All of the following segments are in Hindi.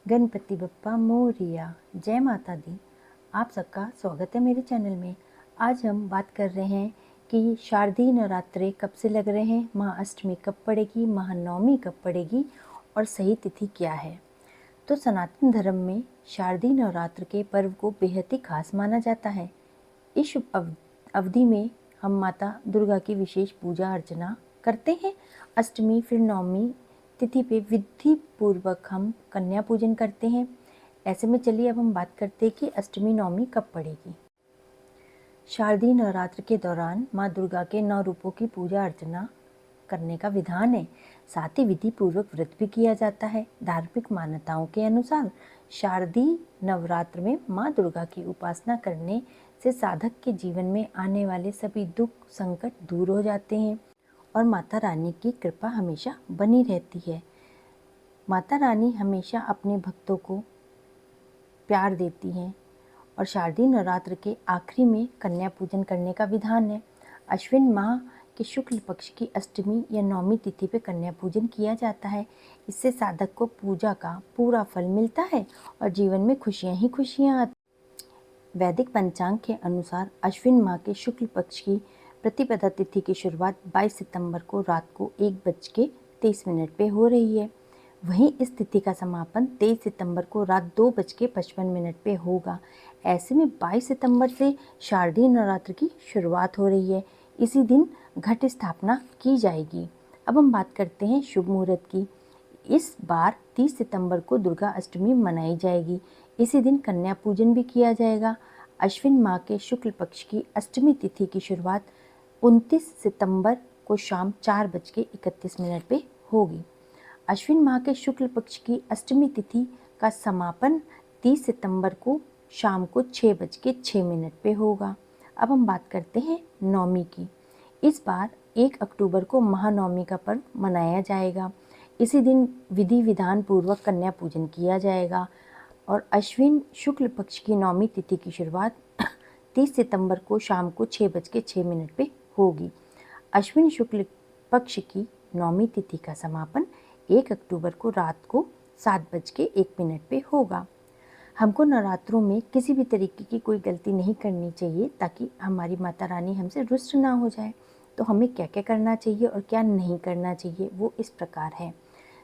गणपति बप्पा मोरिया। जय माता दी। आप सबका स्वागत है मेरे चैनल में। आज हम बात कर रहे हैं कि शारदीय नवरात्रे कब से लग रहे हैं, महाअष्टमी कब पड़ेगी, महानवमी कब पड़ेगी और सही तिथि क्या है। तो सनातन धर्म में शारदीय नवरात्र के पर्व को बेहद ही खास माना जाता है। इस शुभ अवधि में हम माता दुर्गा की विशेष पूजा अर्चना करते हैं। अष्टमी फिर नवमी तिथि पे विधि पूर्वक हम कन्या पूजन करते हैं। ऐसे में चलिए अब हम बात करते हैं कि अष्टमी नवमी कब पड़ेगी। शारदीय नवरात्र के दौरान माँ दुर्गा के 9 रूपों की पूजा अर्चना करने का विधान है। साथ ही विधि पूर्वक व्रत भी किया जाता है। धार्मिक मान्यताओं के अनुसार शारदीय नवरात्र में माँ दुर्गा की उपासना करने से साधक के जीवन में आने वाले सभी दुख संकट दूर हो जाते हैं और माता रानी की कृपा हमेशा बनी रहती है। माता रानी हमेशा अपने भक्तों को प्यार देती हैं और शारदीय नवरात्र के आखिरी में कन्या पूजन करने का विधान है। अश्विन माह के शुक्ल पक्ष की अष्टमी या नवमी तिथि पे कन्या पूजन किया जाता है। इससे साधक को पूजा का पूरा फल मिलता है और जीवन में खुशियां ही खुशियां आती। वैदिक पंचांग के अनुसार अश्विन माह के शुक्ल पक्ष की प्रतिपदा तिथि की शुरुआत 22 सितंबर को रात को 1:23 पे हो रही है। वहीं इस तिथि का समापन 23 सितंबर को रात 2:55 पे होगा। ऐसे में 22 सितंबर से शारदीय नवरात्र की शुरुआत हो रही है। इसी दिन घट स्थापना की जाएगी। अब हम बात करते हैं शुभ मुहूर्त की। इस बार 30 सितंबर को दुर्गा अष्टमी मनाई जाएगी। इसी दिन कन्या पूजन भी किया जाएगा। अश्विन माह के शुक्ल पक्ष की अष्टमी तिथि की शुरुआत 29 सितंबर को शाम 4:31 पे होगी। अश्विन माह के शुक्ल पक्ष की अष्टमी तिथि का समापन 30 सितंबर को शाम को 6:06 पे होगा। अब हम बात करते हैं नवमी की। इस बार 1 अक्टूबर को महानवमी का पर्व मनाया जाएगा। इसी दिन विधि विधान पूर्वक कन्या पूजन किया जाएगा और अश्विन शुक्ल पक्ष की नवमी तिथि की शुरुआत 30 सितंबर को शाम को 6:06 पे होगी। अश्विन शुक्ल पक्ष की नवमी तिथि का समापन 1 अक्टूबर को रात को 7:01 पे होगा। हमको नवरात्रों में किसी भी तरीके की कोई गलती नहीं करनी चाहिए ताकि हमारी माता रानी हमसे रुष्ट ना हो जाए। तो हमें क्या क्या करना चाहिए और क्या नहीं करना चाहिए वो इस प्रकार है।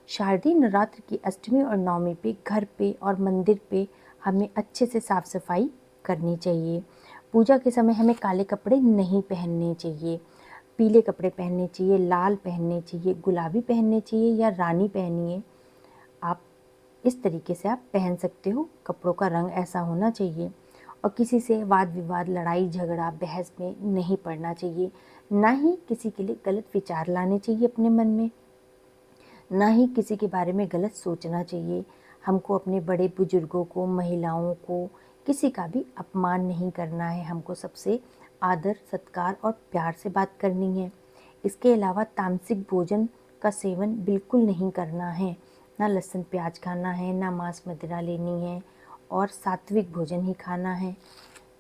शारदीय नवरात्र की अष्टमी और नवमी पे घर पे और मंदिर पे हमें अच्छे से साफ सफाई करनी चाहिए। पूजा के समय हमें काले कपड़े नहीं पहनने चाहिए, पीले कपड़े पहनने चाहिए, लाल पहनने चाहिए, गुलाबी पहनने चाहिए या रानी पहनिए। आप इस तरीके से आप पहन सकते हो। कपड़ों का रंग ऐसा होना चाहिए और किसी से वाद विवाद, लड़ाई झगड़ा, बहस में नहीं पड़ना चाहिए। ना ही किसी के लिए गलत विचार लाने चाहिए अपने मन में, ना ही किसी के बारे में गलत सोचना चाहिए। हमको अपने बड़े बुजुर्गों को, महिलाओं को, किसी का भी अपमान नहीं करना है। हमको सबसे आदर सत्कार और प्यार से बात करनी है। इसके अलावा तामसिक भोजन का सेवन बिल्कुल नहीं करना है। ना लहसुन प्याज खाना है, ना मांस मदिरा लेनी है और सात्विक भोजन ही खाना है।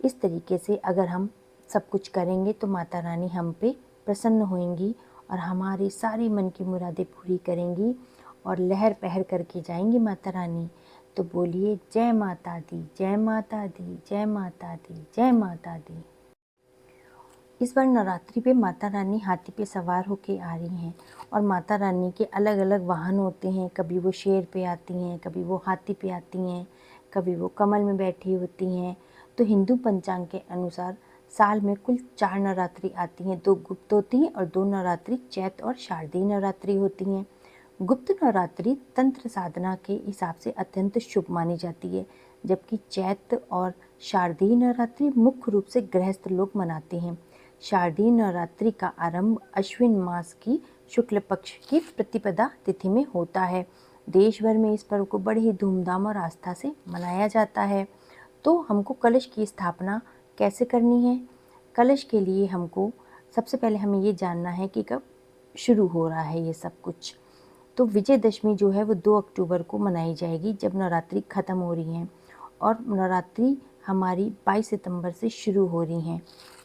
इस तरीके से अगर हम सब कुछ करेंगे तो माता रानी हम पे प्रसन्न होंगी और हमारी सारी मन की मुरादें पूरी करेंगी और लहर पहर करके जाएंगी माता रानी। तो बोलिए जय माता दी, जय माता दी, जय माता दी, जय माता दी। इस बार नवरात्रि पे माता रानी हाथी पे सवार होके आ रही हैं और माता रानी के अलग अलग वाहन होते हैं। कभी वो शेर पे आती हैं, कभी वो हाथी पे आती हैं, कभी वो कमल में बैठी होती हैं। तो हिंदू पंचांग के अनुसार साल में कुल 4 नवरात्रि आती हैं। 2 गुप्त होती हैं और 2 नवरात्रि चैत्र और शारदीय नवरात्रि होती हैं। गुप्त नवरात्रि तंत्र साधना के हिसाब से अत्यंत शुभ मानी जाती है, जबकि चैत्र और शारदीय नवरात्रि मुख्य रूप से गृहस्थ लोग मनाते हैं। शारदीय नवरात्रि का आरंभ अश्विन मास की शुक्ल पक्ष की प्रतिपदा तिथि में होता है। देश भर में इस पर्व को बड़े ही धूमधाम और आस्था से मनाया जाता है। तो हमको कलश की स्थापना कैसे करनी है? कलश के लिए हमको सबसे पहले हमें ये जानना है कि कब शुरू हो रहा है ये सब कुछ। तो विजयदशमी जो है वो 2 अक्टूबर को मनाई जाएगी, जब नवरात्रि ख़त्म हो रही हैं और नवरात्रि हमारी 22 सितंबर से शुरू हो रही हैं।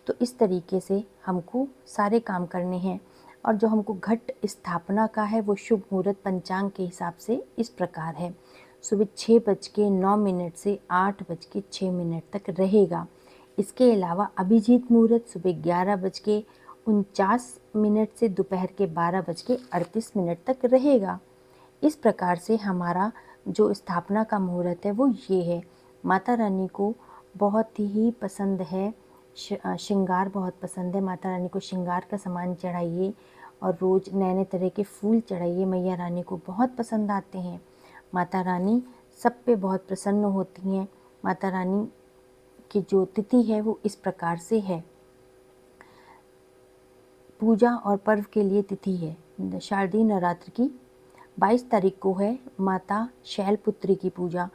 तो इस तरीके से हमको सारे काम करने हैं और जो हमको घट स्थापना का है वो शुभ मुहूर्त पंचांग के हिसाब से इस प्रकार है। सुबह 6:09 से 8:06 तक रहेगा। इसके अलावा अभिजीत मुहूर्त सुबह 11:49 से दोपहर के 12:38 तक रहेगा। इस प्रकार से हमारा जो स्थापना का मुहूर्त है वो ये है। माता रानी को बहुत ही पसंद है, श्रृंगार बहुत पसंद है। माता रानी को श्रृंगार का सामान चढ़ाइए और रोज़ नए नए तरह के फूल चढ़ाइए। मैया रानी को बहुत पसंद आते हैं। माता रानी सब पे बहुत प्रसन्न होती हैं। माता रानी की जो तिथि है वो इस प्रकार से है। पूजा और पर्व के लिए तिथि है शारदीय नवरात्र की 22 तारीख को है माता शैलपुत्री की पूजा।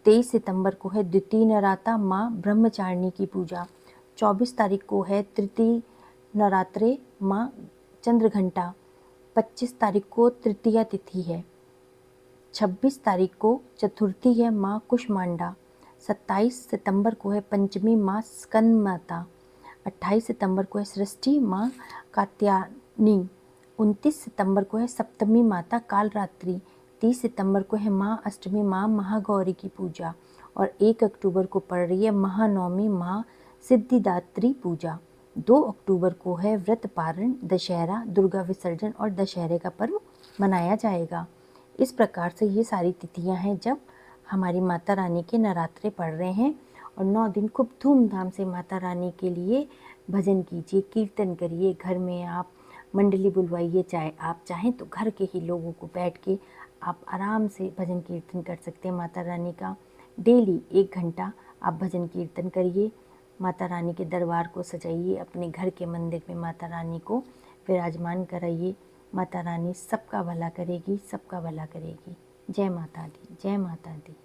23 सितंबर को है द्वितीय नवरात्र माँ ब्रह्मचारिणी की पूजा। 24 तारीख को है तृतीय नवरात्रे माँ चंद्रघंटा। 25 तारीख को तृतीया तिथि है। 26 तारीख को चतुर्थी है माँ कुष्मांडा। 27 सितंबर को है पंचमी माँ स्कंद माता। 28 सितंबर को है सृष्टि माँ कात्यायनी। 29 सितंबर को है सप्तमी माता कालरात्रि। 30 सितंबर को है माँ अष्टमी माँ महागौरी की पूजा। और 1 अक्टूबर को पड़ रही है महानवमी माँ सिद्धिदात्री पूजा। 2 अक्टूबर को है व्रत पारण, दशहरा, दुर्गा विसर्जन और दशहरे का पर्व मनाया जाएगा। इस प्रकार से ये सारी तिथियां हैं जब हमारी माता रानी के नवरात्रे पड़ रहे हैं। और 9 दिन खूब धूमधाम से माता रानी के लिए भजन कीजिए, कीर्तन करिए। घर में आप मंडली बुलवाइए, चाहे आप चाहें तो घर के ही लोगों को बैठ के आप आराम से भजन कीर्तन कर सकते हैं। माता रानी का डेली 1 घंटा आप भजन कीर्तन करिए। माता रानी के दरबार को सजाइए, अपने घर के मंदिर में माता रानी को विराजमान कराइए। माता रानी सबका भला करेगी, सबका भला करेगी। जय माता दी, जय माता दी।